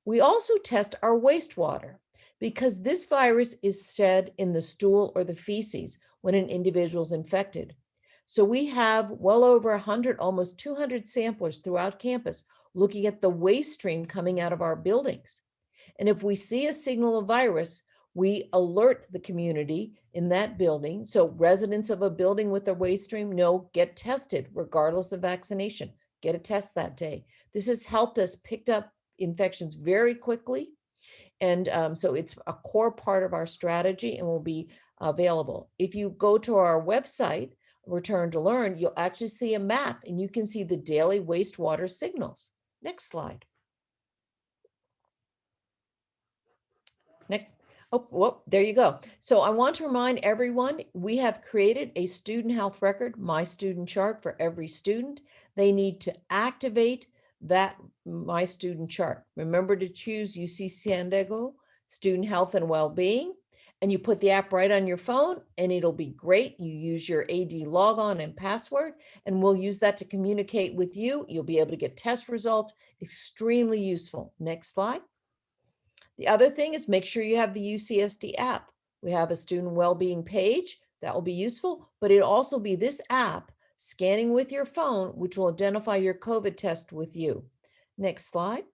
We also test our wastewater because this virus is shed in the stool or the feces when an individual is infected. So we have well over 100, almost 200 samplers throughout campus looking at the waste stream coming out of our buildings. And if we see a signal of virus, we alert the community in that building. So residents of a building with a waste stream know, get tested regardless of vaccination. Get a test that day. This has helped us pick up infections very quickly. And so it's a core part of our strategy and will be available. If you go to our website, Return to Learn, you'll actually see a map and you can see the daily wastewater signals. Next slide. Next. Oh, whoop, there you go. So I want to remind everyone, we have created a student health record, My Student chart for every student. They need to activate that My Student chart. Remember to choose UC San Diego Student Health and Wellbeing, and you put the app right on your phone and it'll be great. You use your AD logon and password, and we'll use that to communicate with you. You'll be able to get test results, extremely useful. Next slide. The other thing is make sure you have the UCSD app. We have a student well-being page that will be useful, but it'll also be this app scanning with your phone, which will identify your COVID test with you. Next slide.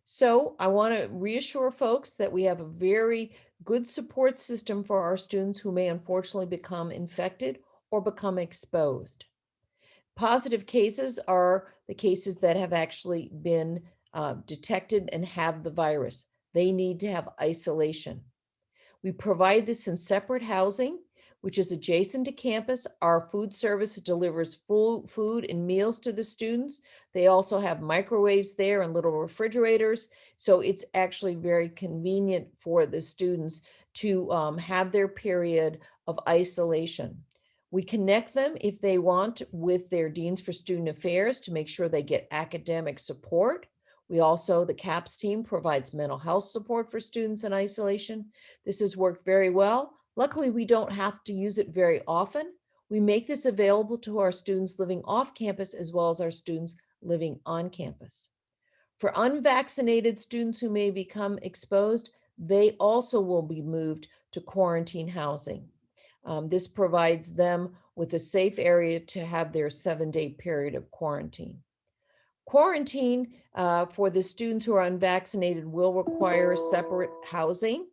So I want to reassure folks that we have a very good support system for our students who may unfortunately become infected or become exposed. Positive cases are the cases that have actually been detected and have the virus. They need to have isolation. We provide this in separate housing, which is adjacent to campus. Our food service delivers full food and meals to the students. They also have microwaves there and little refrigerators. So it's actually very convenient for the students to have their period of isolation. We connect them if they want with their deans for student affairs to make sure they get academic support. We also, the CAPS team provides mental health support for students in isolation. This has worked very well. Luckily, we don't have to use it very often. We make this available to our students living off campus as well as our students living on campus. For unvaccinated students who may become exposed, they also will be moved to quarantine housing. This provides them with a safe area to have their 7-day period of quarantine. Quarantine for the students who are unvaccinated will require separate housing.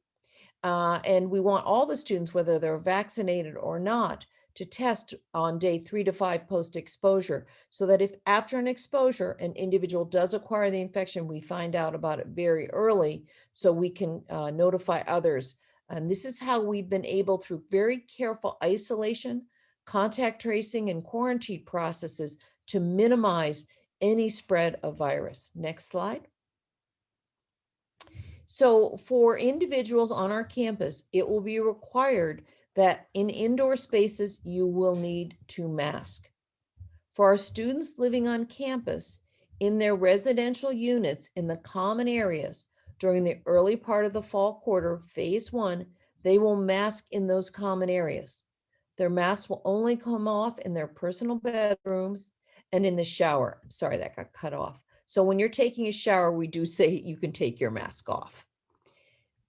And we want all the students, whether they're vaccinated or not, to test on day 3 to 5 post-exposure, so that if after an exposure, an individual does acquire the infection, we find out about it very early so we can notify others. And this is how we've been able, through very careful isolation, contact tracing, and quarantine processes, to minimize any spread of virus. Next slide. So for individuals on our campus, it will be required that in indoor spaces, you will need to mask. For our students living on campus, in their residential units in the common areas during the early part of the fall quarter, phase 1, they will mask in those common areas. Their masks will only come off in their personal bedrooms and in the shower. I'm sorry, that got cut off. So when you're taking a shower, we do say you can take your mask off.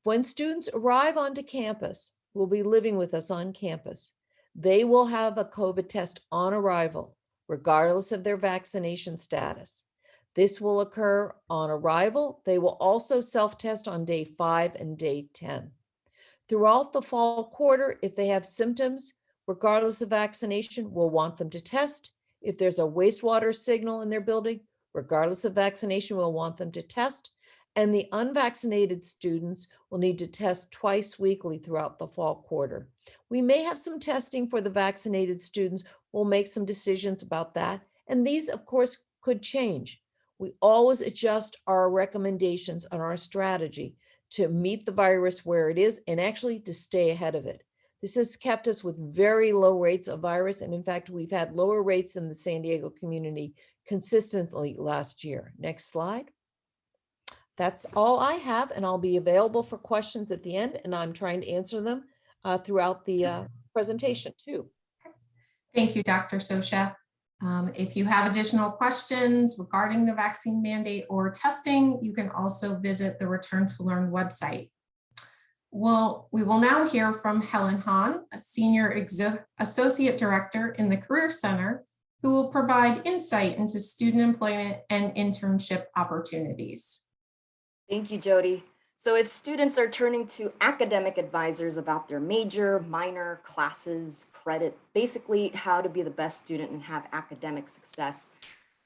When students arrive onto campus, will be living with us on campus, they will have a COVID test on arrival, regardless of their vaccination status. This will occur on arrival. They will also self-test on day 5 and day 10. Throughout the fall quarter, if they have symptoms, regardless of vaccination, we'll want them to test. If there's a wastewater signal in their building, regardless of vaccination, we'll want them to test. And the unvaccinated students will need to test twice weekly throughout the fall quarter. We may have some testing for the vaccinated students. We'll make some decisions about that. And these, of course, could change. We always adjust our recommendations on our strategy to meet the virus where it is and actually to stay ahead of it. This has kept us with very low rates of virus. And in fact, we've had lower rates in the San Diego community consistently last year. Next slide. That's all I have, and I'll be available for questions at the end, and I'm trying to answer them throughout the presentation too. Thank you, Dr. Sosha. If you have additional questions regarding the vaccine mandate or testing, you can also visit the Return to Learn website. Well, we will now hear from Helen Hahn, a Senior Associate Director in the Career Center, who will provide insight into student employment and internship opportunities. Thank you, Jody. So if students are turning to academic advisors about their major, minor, classes, credit, basically how to be the best student and have academic success,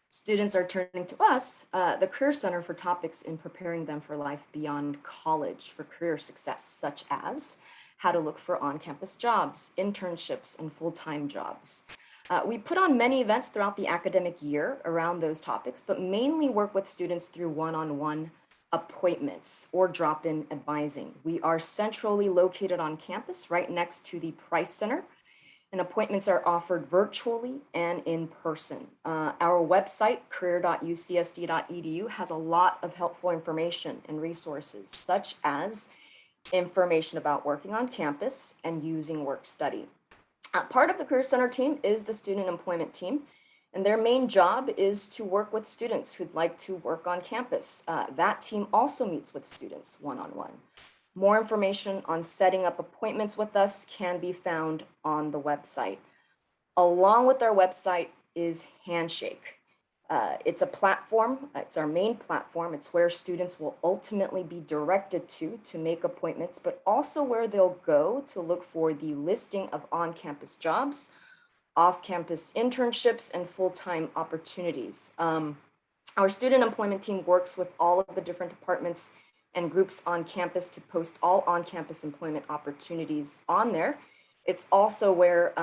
students are turning to us, the Career Center, for topics in preparing them for life beyond college for career success, such as how to look for on-campus jobs, internships, and full-time jobs. We put on many events throughout the academic year around those topics, but mainly work with students through one-on-one appointments or drop-in advising. We are centrally located on campus right next to the Price Center, and appointments are offered virtually and in person. Our website, career.ucsd.edu, has a lot of helpful information and resources, such as information about working on campus and using work study. Part of the Career Center team is the student employment team, and their main job is to work with students who'd like to work on campus. That team also meets with students one-on-one. More information on setting up appointments with us can be found on the website. Along with our website is Handshake. It's a platform, it's our main platform. It's where students will ultimately be directed to make appointments, but also where they'll go to look for the listing of on-campus jobs, off-campus internships, and full-time opportunities. Our student employment team works with all of the different departments and groups on campus to post all on-campus employment opportunities on there. It's also where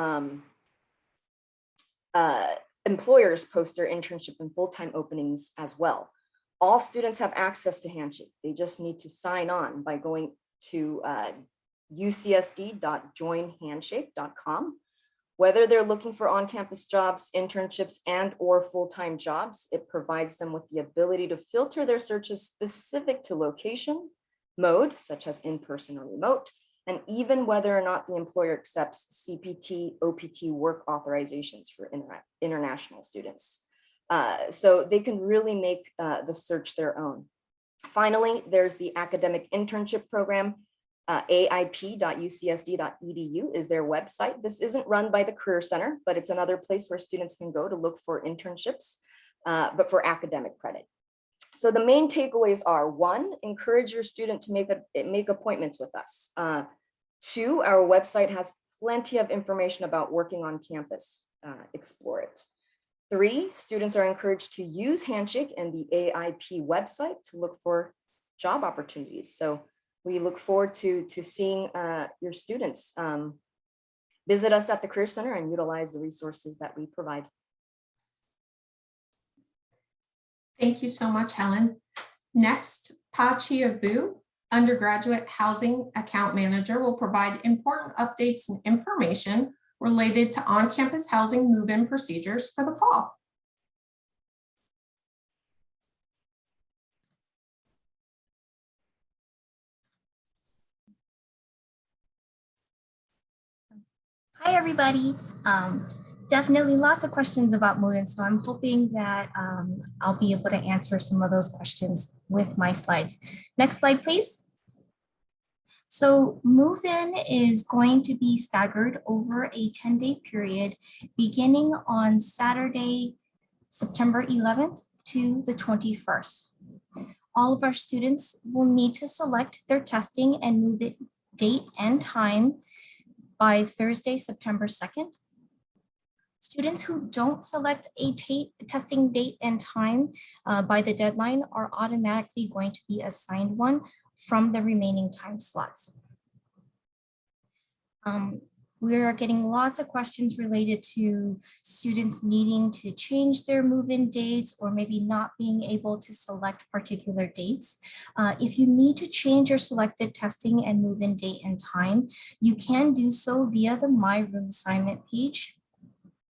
employers post their internship and full-time openings as well. All students have access to Handshake. They just need to sign on by going to ucsd.joinhandshake.com. Whether they're looking for on-campus jobs, internships, and/or full-time jobs, it provides them with the ability to filter their searches specific to location, mode, such as in-person or remote, and even whether or not the employer accepts CPT, OPT work authorizations for international students. So they can really make the search their own. Finally, there's the academic internship program. aip.ucsd.edu is their website. This isn't run by the Career Center, but it's another place where students can go to look for internships, but for academic credit. So the main takeaways are: 1, encourage your student to make appointments with us. 2, our website has plenty of information about working on campus. Explore it. 3, students are encouraged to use Handshake and the AIP website to look for job opportunities. So we look forward to seeing your students visit us at the Career Center and utilize the resources that we provide. Thank you so much, Helen. Next, Pa Chia Vu, Undergraduate Housing Account Manager, will provide important updates and information related to on-campus housing move-in procedures for the fall. Hi, everybody. Definitely lots of questions about move-in, so I'm hoping that I'll be able to answer some of those questions with my slides. Next slide, please. So move-in is going to be staggered over a 10-day period beginning on Saturday, September 11th to the 21st. All of our students will need to select their testing and move-in date and time by Thursday, September 2nd. Students who don't select a testing date and time by the deadline are automatically going to be assigned one from the remaining time slots. We are getting lots of questions related to students needing to change their move-in dates or maybe not being able to select particular dates. If you need to change your selected testing and move-in date and time, you can do so via the My Room assignment page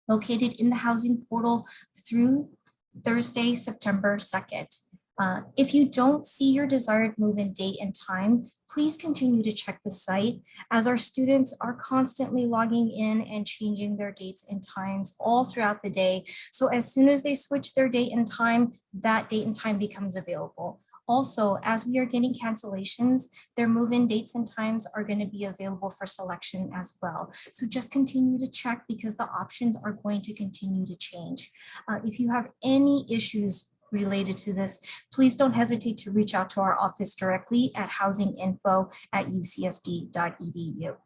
located in the housing portal through Thursday, September 2nd. If you don't see your desired move-in date and time, please continue to check the site as our students are constantly logging in and changing their dates and times all throughout the day. So as soon as they switch their date and time, that date and time becomes available. Also, as we are getting cancellations, their move-in dates and times are going to be available for selection as well. So just continue to check because the options are going to continue to change. If you have any issues related to this, please don't hesitate to reach out to our office directly at housinginfo@ucsd.edu.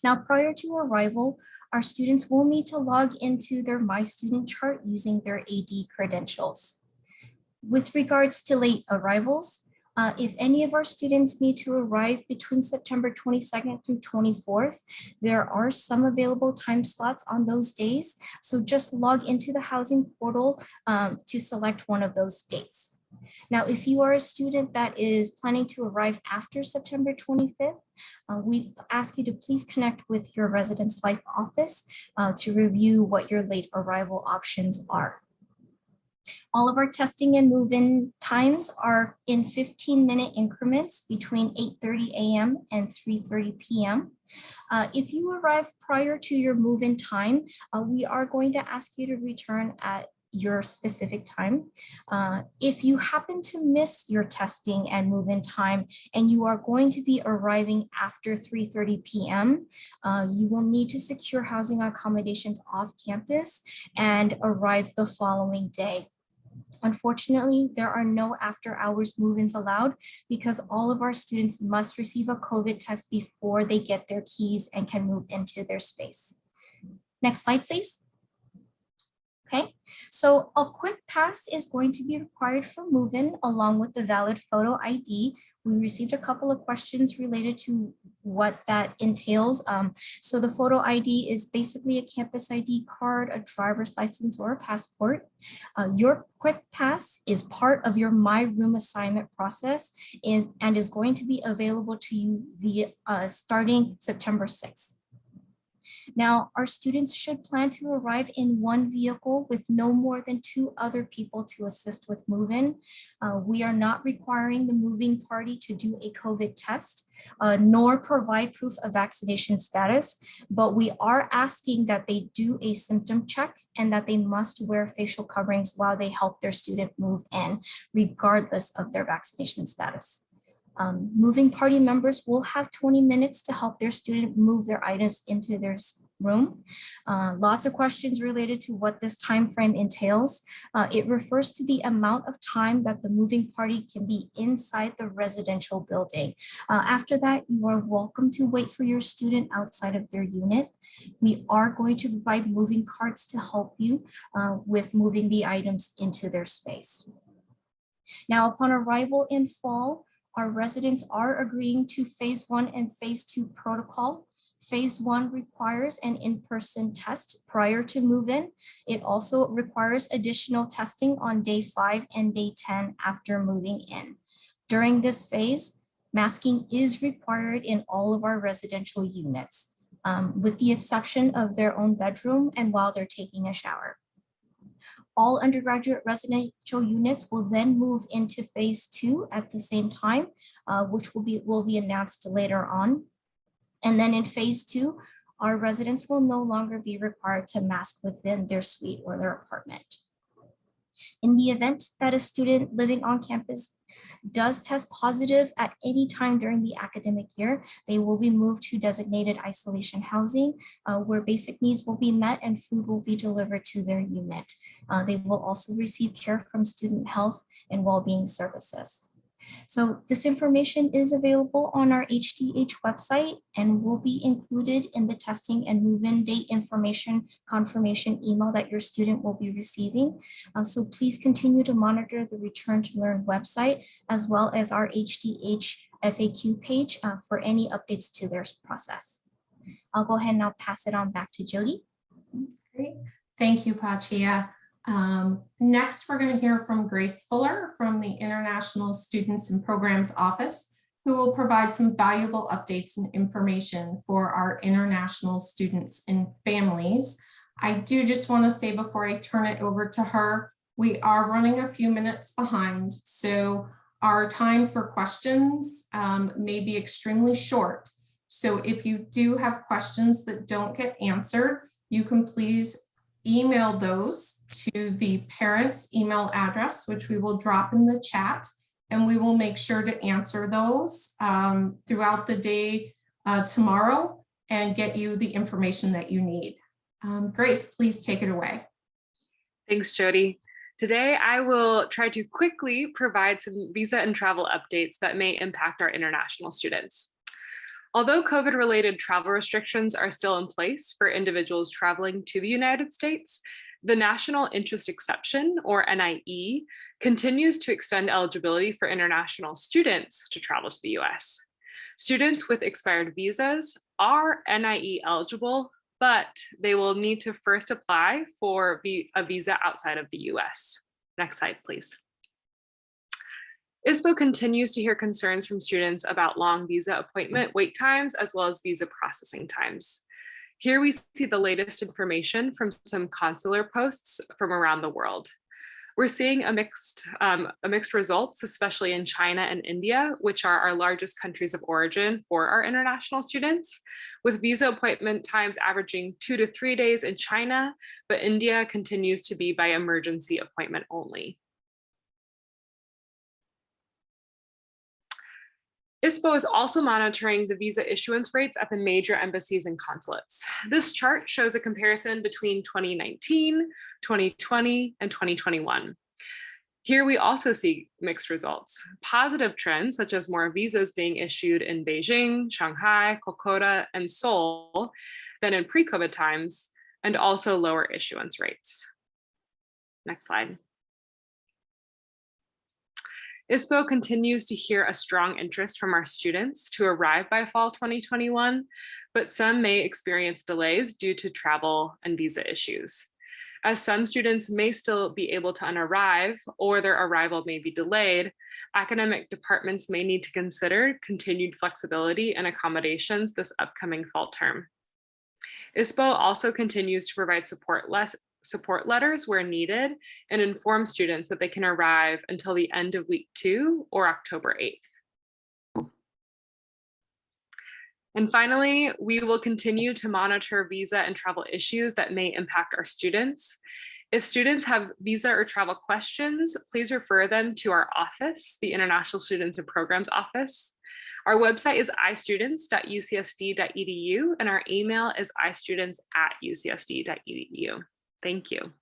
Now, prior to arrival, our students will need to log into their My Student chart using their AD credentials. With regards to late arrivals, if any of our students need to arrive between September 22nd through 24th, there are some available time slots on those days. So just log into the housing portal to select one of those dates. Now, if you are a student that is planning to arrive after September 25th, we ask you to please connect with your residence life office to review what your late arrival options are. All of our testing and move-in times are in 15-minute increments between 8:30 a.m. and 3:30 p.m. If you arrive prior to your move-in time, we are going to ask you to return at your specific time. If you happen to miss your testing and move-in time and you are going to be arriving after 3:30 p.m., you will need to secure housing accommodations off campus and arrive the following day. Unfortunately, there are no after-hours move-ins allowed because all of our students must receive a COVID test before they get their keys and can move into their space. Next slide, please. Okay, so a quick pass is going to be required for move-in along with the valid photo ID. We received a couple of questions related to what that entails. So the photo ID is basically a campus ID card, a driver's license, or a passport. Your quick pass is part of your My Room assignment process and is going to be available to you via starting September 6th. Now, our students should plan to arrive in one vehicle with no more than 2 other people to assist with move-in. We are not requiring the moving party to do a COVID test, nor provide proof of vaccination status, but we are asking that they do a symptom check and that they must wear facial coverings while they help their student move in, regardless of their vaccination status. Moving party members will have 20 minutes to help their student move their items into their room. Lots of questions related to what this time frame entails. It refers to the amount of time that the moving party can be inside the residential building. After that, you are welcome to wait for your student outside of their unit. We are going to provide moving carts to help you with moving the items into their space. Now, upon arrival in fall, our residents are agreeing to phase 1 and phase 2 protocol. Phase 1 requires an in-person test prior to move-in. It also requires additional testing on day 5 and day 10 after moving in. During this phase, masking is required in all of our residential units, with the exception of their own bedroom and while they're taking a shower. All undergraduate residential units will then move into phase 2 at the same time, which will be announced later on. And then in phase 2, our residents will no longer be required to mask within their suite or their apartment. In the event that a student living on campus does test positive at any time during the academic year, they will be moved to designated isolation housing where basic needs will be met and food will be delivered to their unit. They will also receive care from student health and well-being services. So this information is available on our HDH website and will be included in the testing and move-in date information confirmation email that your student will be receiving. So please continue to monitor the Return to Learn website as well as our HDH FAQ page for any updates to their process. I'll go ahead and I'll pass it on back to Jody. Great. Thank you, Pachia. Next, we're going to hear from Grace Fuller from the International Students and Programs Office, who will provide some valuable updates and information for our international students and families. I do just want to say before I turn it over to her, we are running a few minutes behind, so our time for questions may be extremely short. So if you do have questions that don't get answered, you can please email those to the parents' email address, which we will drop in the chat, and we will make sure to answer those throughout the day tomorrow and get you the information that you need. Grace, please take it away. Thanks, Jody. Today, I will try to quickly provide some visa and travel updates that may impact our international students. Although COVID-related travel restrictions are still in place for individuals traveling to the United States, the National Interest Exception, or NIE, continues to extend eligibility for international students to travel to the US. Students with expired visas are NIE eligible, but they will need to first apply for a visa outside of the US. Next slide, please. ISPO continues to hear concerns from students about long visa appointment wait times, as well as visa processing times. Here we see the latest information from some consular posts from around the world. We're seeing a mixed results, especially in China and India, which are our largest countries of origin for our international students, with visa appointment times averaging 2 to 3 days in China, but India continues to be by emergency appointment only. ISPO is also monitoring the visa issuance rates at the major embassies and consulates. This chart shows a comparison between 2019, 2020, and 2021. Here we also see mixed results. Positive trends, such as more visas being issued in Beijing, Shanghai, Kolkata, and Seoul than in pre-COVID times, and also lower issuance rates. Next slide. ISPO continues to hear a strong interest from our students to arrive by fall 2021, but some may experience delays due to travel and visa issues. As some students may still be able to arrive or their arrival may be delayed, academic departments may need to consider continued flexibility and accommodations this upcoming fall term. ISPO also continues to provide support letters where needed and inform students that they can arrive until the end of week 2 or October 8th. And finally, we will continue to monitor visa and travel issues that may impact our students. If students have visa or travel questions, please refer them to our office, the International Students and Programs Office. Our website is istudents.ucsd.edu and our email is istudents@ucsd.edu. Thank you.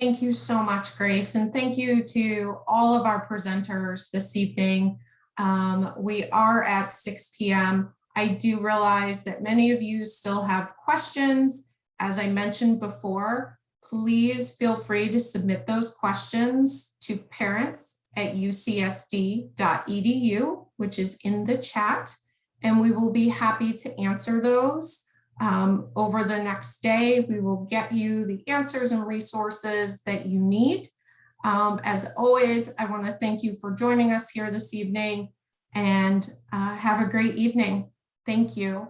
Thank you so much, Grace. And thank you to all of our presenters this evening. We are at 6 p.m. I do realize that many of you still have questions. As I mentioned before, please feel free to submit those questions to parents@ucsd.edu, which is in the chat, and we will be happy to answer those. Over the next day, we will get you the answers and resources that you need. As always, I want to thank you for joining us here this evening and have a great evening. Thank you.